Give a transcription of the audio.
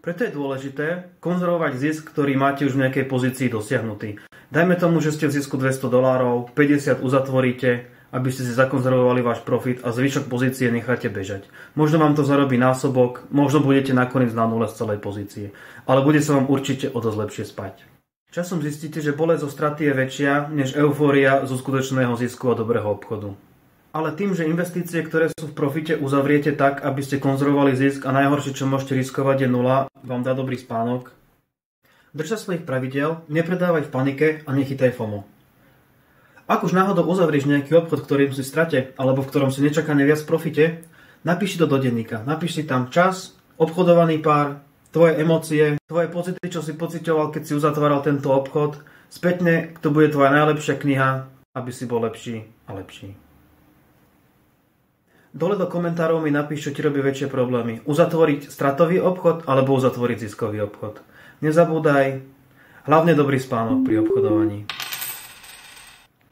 Preto je dôležité konzervovať zisk, ktorý máte už v nejakej pozícii dosiahnutý. Dajme tomu, že ste v zisku $200, 50 uzatvoríte, aby ste si zakonzervovali váš profit a zvyšok pozície necháte bežať. Možno vám to zarobí násobok, možno budete nakoniec na nule z celej pozície, ale bude sa vám určite o dosť lepšie spať. Časom zistíte, že bolesť zo straty je väčšia než eufória zo skutočného zisku a dobrého obchodu. Ale tým, že investície, ktoré sú v profite, uzavriete tak, aby ste konzervovali zisk a najhoršie, čo môžete riskovať, je nula, vám dá dobrý spánok. Drž sa svojich pravidel, nepredávaj v panike a nechytaj FOMO. Ak už náhodou uzavrieš nejaký obchod, ktorým si strate, alebo v ktorom si nečakane viac v profite, napíš si to do denníka. Napíš si tam čas, obchodovaný pár, tvoje emócie, tvoje pocity, čo si pociťoval, keď si uzatváral tento obchod. Spätne, to bude tvoja najlepšia kniha, aby si bol lepší a lepší. Dole do komentárov mi napíš, čo ti robí väčšie problémy. Uzatvoriť stratový obchod alebo uzatvoriť ziskový obchod. Nezabúdaj, hlavne dobrý spánok pri obchodovaní.